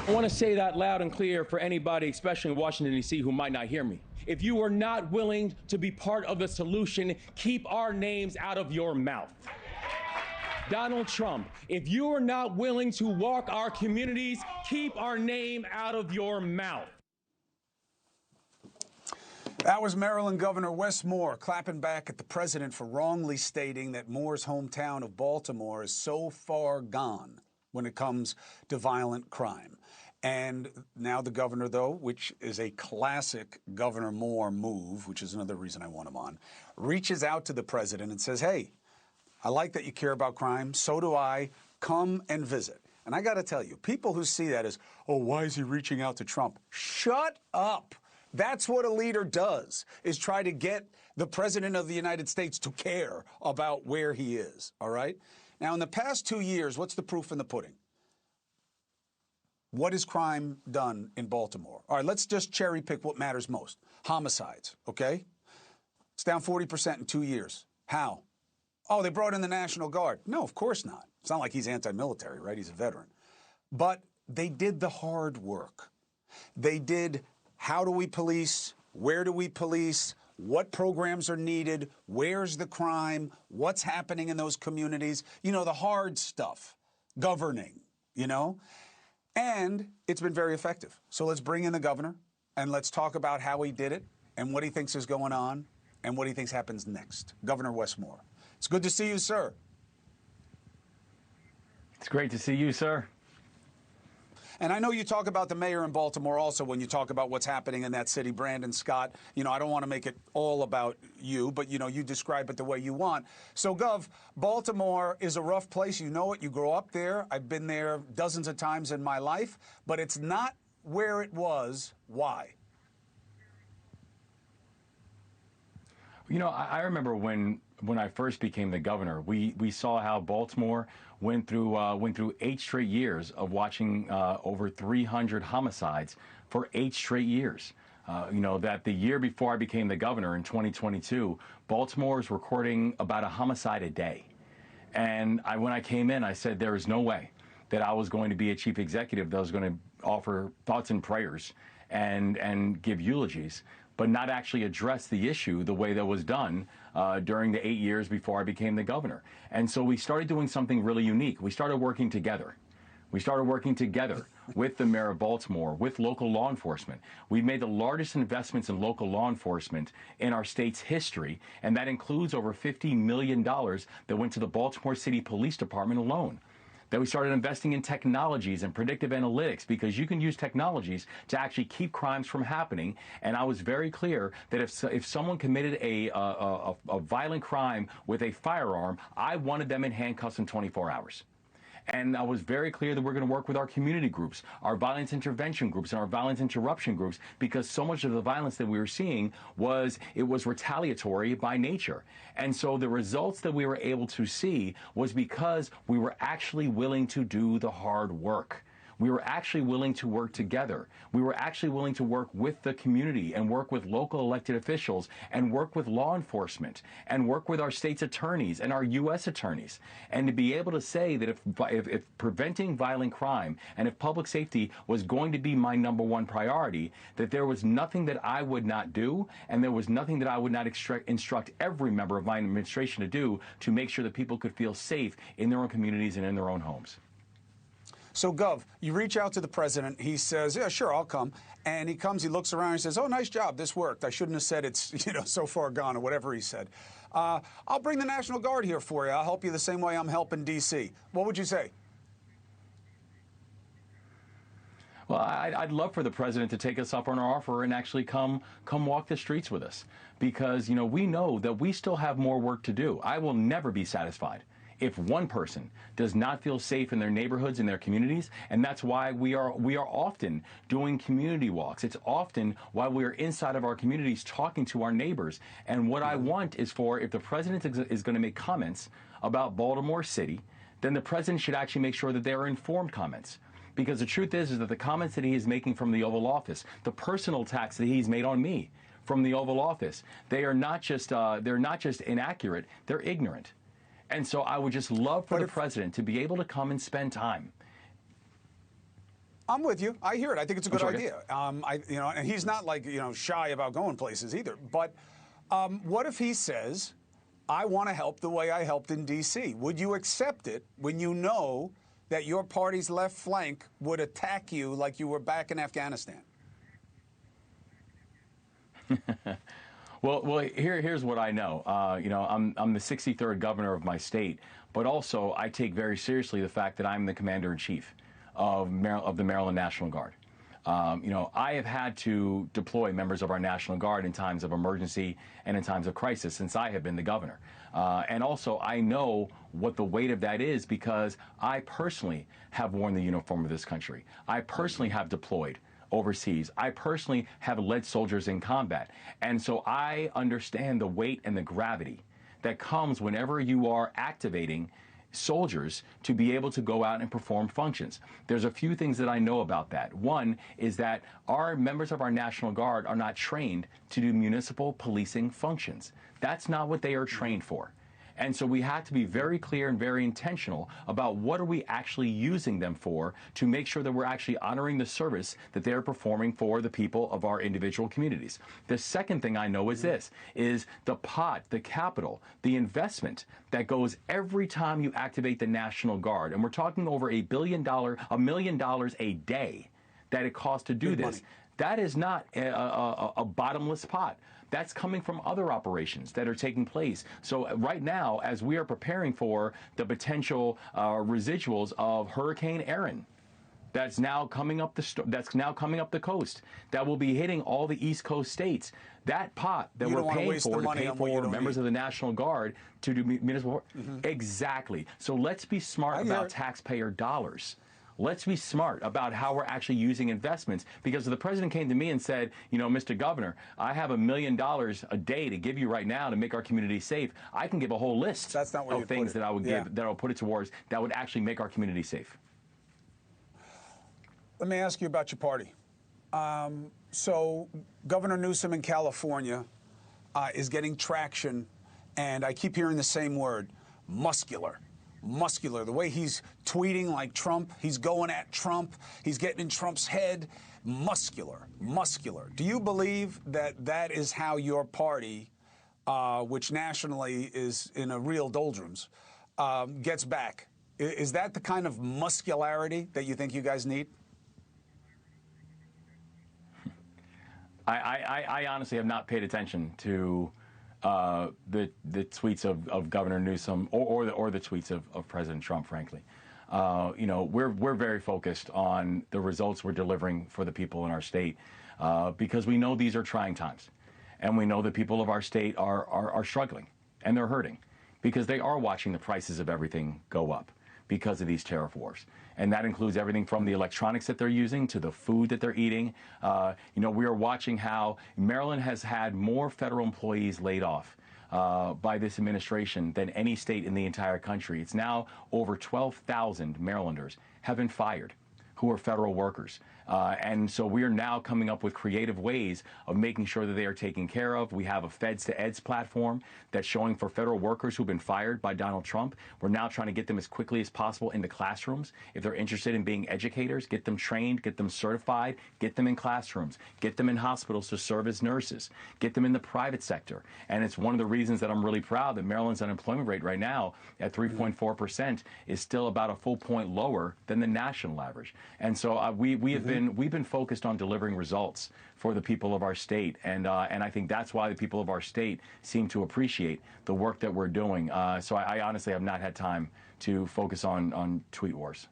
I want to say that loud and clear for anybody, especially in Washington, D.C., who might not hear me. If you are not willing to be part of the solution, keep our names out of your mouth. Donald Trump, if you are not willing to walk our communities, keep our name out of your mouth. That was Maryland Governor Wes Moore clapping back at the president for wrongly stating that Moore's hometown of Baltimore is so far gone when it comes to violent crime. And now the governor, though, which is a classic Governor Moore move, which is another reason I want him on, reaches out to the president and says, hey, I like that you care about crime. So do I. Come and visit. And I got to tell you, people who see that as, oh, why is he reaching out to Trump? Shut up. That's what a leader does, is try to get the president of the United States to care about where he is. All right. Now, in the past 2 years, what's the proof in the pudding? What has crime done in Baltimore? All right, let's just cherry pick what matters most. Homicides, okay? It's down 40% in 2 years. How? Oh, they brought in the National Guard. No, of course not. It's not like he's anti-military, right? He's a veteran. But they did the hard work. They did, how do we police? Where do we police? What programs are needed? Where's the crime? What's happening in those communities? You know, the hard stuff, governing, you know? And it's been very effective. So let's bring in the governor and let's talk about how he did it and what he thinks is going on and what he thinks happens next. Governor Wes Moore. It's good to see you, sir. It's great to see you, sir. And I know you talk about the mayor in Baltimore also when you talk about what's happening in that city, Brandon Scott. You know, I don't want to make it all about you, but, you know, you describe it the way you want. So, Gov, Baltimore is a rough place. You know it. You grow up there. I've been there dozens of times in my life, but it's not where it was. Why? You know, I remember when I first became the governor, we saw how Baltimore went through 8 straight years of watching over 300 homicides for 8 straight years. You know, that the year before I became the governor in 2022, Baltimore is recording about a homicide a day. And when I came in, I said there is no way that I was going to be a chief executive that was going to offer thoughts and prayers and give eulogies, but not actually address the issue the way that was done during the 8 years before I became the governor. And so we started doing something really unique. We started working together. We started working together with the mayor of Baltimore, with local law enforcement. We've made the largest investments in local law enforcement in our state's history, and that includes over $50 million that went to the Baltimore City Police Department alone. That we started investing in technologies and predictive analytics, because you can use technologies to actually keep crimes from happening. And I was very clear that if someone committed a violent crime with a firearm, I wanted them in handcuffs in 24 hours. And I was very clear that we're going to work with our community groups, our violence intervention groups, and our violence interruption groups, because so much of the violence that we were seeing was retaliatory by nature. And so the results that we were able to see was because we were actually willing to do the hard work. We were actually willing to work together. We were actually willing to work with the community and work with local elected officials and work with law enforcement and work with our state's attorneys and our U.S. attorneys. And to be able to say that if preventing violent crime and if public safety was going to be my #1 priority, that there was nothing that I would not do, and there was nothing that I would not instruct every member of my administration to do to make sure that people could feel safe in their own communities and in their own homes. So, Gov, you reach out to the president. He says, yeah, sure, I'll come. And he comes, he looks around, and he says, oh, nice job, this worked. I shouldn't have said it's, you know, so far gone, or whatever he said. I'll bring the National Guard here for you. I'll help you the same way I'm helping D.C. What would you say? Well, I'd love for the president to take us up on our offer and actually come walk the streets with us, because, you know, we know that we still have more work to do. I will never be satisfied if one person does not feel safe in their neighborhoods and their communities. And that's why we are often doing community walks. It's often why we are inside of our communities talking to our neighbors. And what I want is for, if the president is going to make comments about Baltimore City, then the president should actually make sure that they are informed comments. Because the truth is that the comments that he is making from the Oval Office, the personal attacks that he's made on me from the Oval Office, they're not just inaccurate, they're ignorant. And so I would just love for the president to be able to come and spend time. I'm with you. I hear it. I think it's a good sorry. idea. And he's not like, shy about going places either. But what if he says, I want to help the way I helped in D.C.? Would you accept it when you know that your party's left flank would attack you like you were back in Afghanistan? Well, here's what I know. I'm the 63rd governor of my state, but also I take very seriously the fact that I'm the commander-in-chief of the Maryland National Guard. I have had to deploy members of our National Guard in times of emergency and in times of crisis since I have been the governor. And also, I know what the weight of that is because I personally have worn the uniform of this country. I personally have deployed overseas. I personally have led soldiers in combat. And so I understand the weight and the gravity that comes whenever you are activating soldiers to be able to go out and perform functions. There's a few things that I know about that. One is that our members of our National Guard are not trained to do municipal policing functions. That's not what they are trained for. And so we have to be very clear and very intentional about what are we actually using them for to make sure that we're actually honoring the service that they're performing for the people of our individual communities. The second thing I know is this, is the pot, the capital, the investment that goes every time you activate the National Guard. And we're talking over $1 million a day that it costs to do this. That is not a bottomless pot. That's coming from other operations that are taking place. So right now, as we are preparing for the potential residuals of Hurricane Erin, that's now coming up the coast, that will be hitting all the East Coast states. That pot that we're paying for to pay for members of the National Guard to do municipal work. Exactly. So let's be smart about taxpayer dollars. Let's be smart about how we're actually using investments, because if the president came to me and said, Mr. Governor, I have $1 million a day to give you right now to make our community safe, I can give a whole list of things that I would give, that I'll put it towards, that would actually make our community safe. Let me ask you about your party. So Governor Newsom in California is getting traction, and I keep hearing the same word, muscular. Muscular. The way he's tweeting like Trump, he's going at Trump, he's getting in Trump's head. Muscular. Do you believe that that is how your party, which nationally is in a real doldrums, gets back? Is that the kind of muscularity that you think you guys need? I honestly have not paid attention to the tweets of Governor Newsom or the tweets of President Trump, frankly. We're very focused on the results we're delivering for the people in our state because we know these are trying times. And we know the people of our state are struggling and they're hurting because they are watching the prices of everything go up because of these tariff wars. And that includes everything from the electronics that they're using to the food that they're eating. We are watching how Maryland has had more federal employees laid off by this administration than any state in the entire country. It's now over 12,000 Marylanders have been fired who are federal workers. And so we are now coming up with creative ways of making sure that they are taken care of. We have a Feds to Eds platform that's showing for federal workers who've been fired by Donald Trump. We're now trying to get them as quickly as possible into classrooms. If they're interested in being educators, get them trained, get them certified, get them in classrooms, get them in hospitals to serve as nurses, get them in the private sector. And it's one of the reasons that I'm really proud that Maryland's unemployment rate right now at 3.4% is still about a full point lower than the national average. And so we've been focused on delivering results for the people of our state, and I think that's why the people of our state seem to appreciate the work that we're doing. So I honestly have not had time to focus on tweet wars.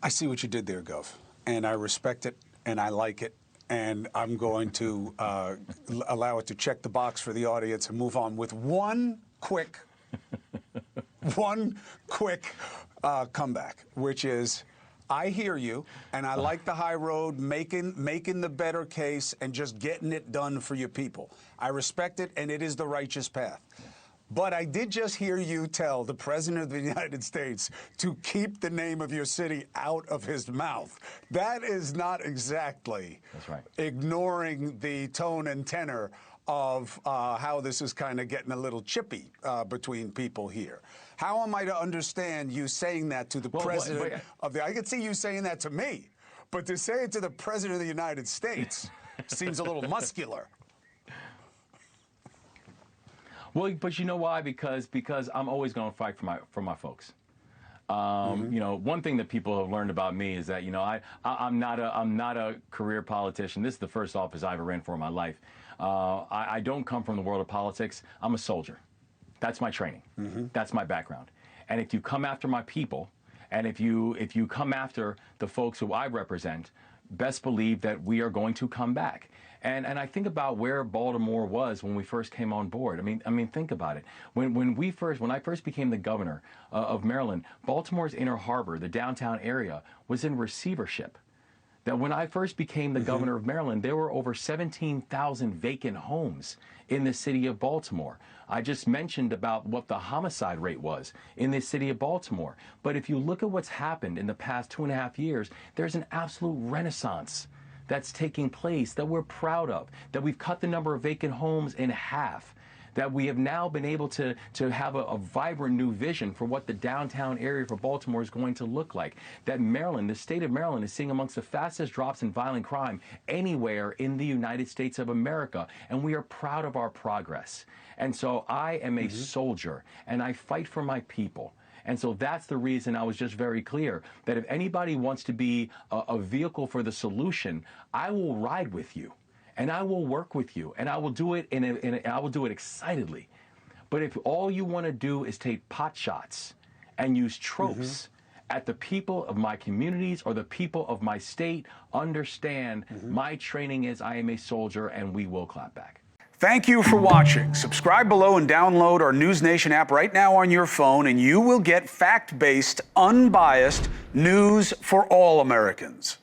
I see what you did there, Gov, and I respect it, and I like it, and I'm going to allow it to check the box for the audience and move on with one quick comeback, which is, I hear you, and I like the high road, making the better case and just getting it done for your people. I respect it, and it is the righteous path. But I did just hear you tell the President of the United States to keep the name of your city out of his mouth. That is not exactly That's right. ignoring the tone and tenor of how this is kind of getting a little chippy between people here. How am I to understand you saying that to the president of the... I could see you saying that to me, but to say it to the president of the United States seems a little muscular. Well, but you know why? Because I'm always going to fight for my folks. You know, one thing that people have learned about me is that, you know, I'm not a career politician. This is the first office I ever ran for in my life. I don't come from the world of politics. I'm a soldier. That's my training. That's my background. And if you come after my people, and if you come after the folks who I represent, best believe that we are going to come back. And I think about where Baltimore was when we first came on board. I mean, think about it. When I first became the governor of Maryland, Baltimore's Inner Harbor, the downtown area, was in receivership. That when I first became the governor of Maryland, there were over 17,000 vacant homes in the city of Baltimore. I just mentioned about what the homicide rate was in the city of Baltimore. But if you look at what's happened in the past 2.5 years, there's an absolute renaissance that's taking place that we're proud of, that we've cut the number of vacant homes in half, that we have now been able to have a vibrant new vision for what the downtown area for Baltimore is going to look like, that Maryland, the state of Maryland, is seeing amongst the fastest drops in violent crime anywhere in the United States of America, and we are proud of our progress. And so I am a soldier, and I fight for my people. And so that's the reason I was just very clear that if anybody wants to be a vehicle for the solution, I will ride with you, and I will work with you, and I will do it I will do it excitedly. But if all you want to do is take pot shots and use tropes at the people of my communities or the people of my state, understand my training is I am a soldier, and we will clap back. Thank you for watching. Subscribe below and download our NewsNation app right now on your phone, and you will get fact-based, unbiased news for all Americans.